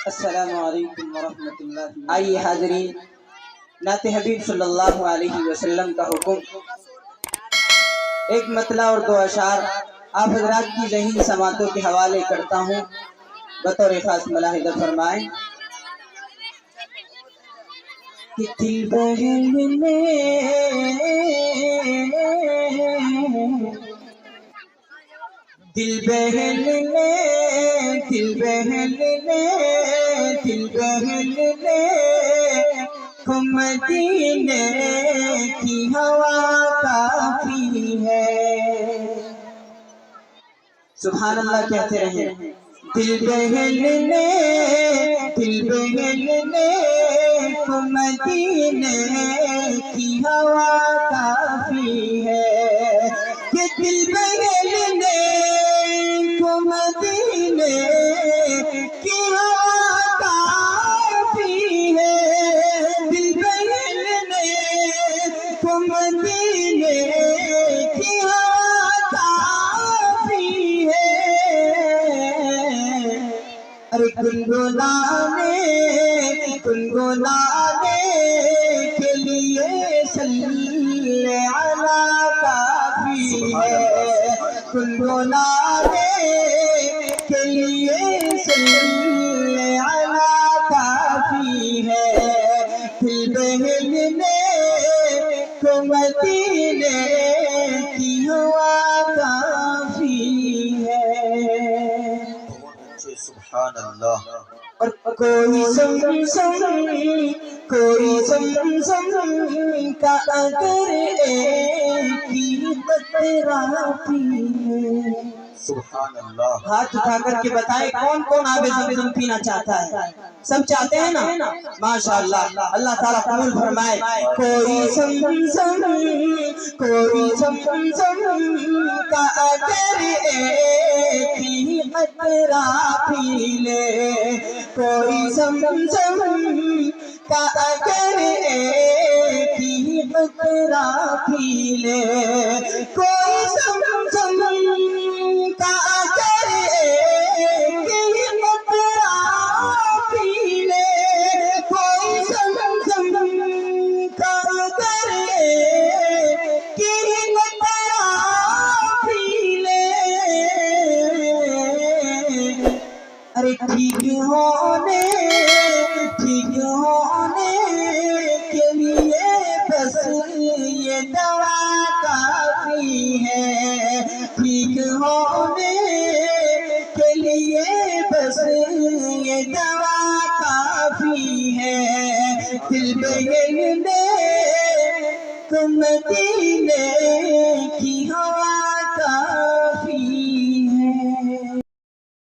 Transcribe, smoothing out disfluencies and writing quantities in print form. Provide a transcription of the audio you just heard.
السلام علیکم ورحمۃ اللہ۔ آئیے حاضرین، نعت حبیب صلی اللہ علیہ وسلم کا حکم، ایک مطلع اور دو اشعار آپ حضرات کی ذہین سماعتوں کے حوالے کرتا ہوں، بطور خاص ملاحظہ فرمائیں کہ دل بہلنے دل بہلنے دل بہلنے دل بہلنے کو مدینے کی ہوا کافی ہے۔ سبحان اللہ کہتے رہیں۔ دل بہلنے دل بہلنے کو مدینے کی ہوا کافی ہے، کہ دل بہلنے کو مدینے کی ہوا کافی ہے، دل بہلنے کو مدینے کی ہوا کافی ہے۔ ارے گنگنانے کے لیے صلی علی کافی ہے، گنگنانے کے لیے صلی علی کافی ہے، دل بہلنے کو مدینے کی ہوا کافی ہے۔ سبحان اللہ۔ اور کوئی زمزم کا اگر ایک ہی قطرہ پینے، سبحان اللہ۔ ہاتھ اٹھا کر کے بتائیں کون کون آب زمزم پینا چاہتا ہے؟ سب چاہتے ہیں نا؟ ماشاءاللہ، اللہ تعالیٰ قبول فرمائے۔ کوئی زمزم کا اگر ایک ہی قطرہ پی لے، کوئی زمزم کا اگر ایک ہی قطرہ پی لے، کوئی زمزم کا اگر ایک ہی قطرہ پی لے، کوئی زمزم کا اگر ایک ہی قطرہ پی لے، ارے ٹھیک ہونے کے لیے بس یہ دوا کافی ہے، ٹھیک ہونے کے لیے بس یہ دوا کافی ہے، دل بہلنے کو مدینے کی ہوا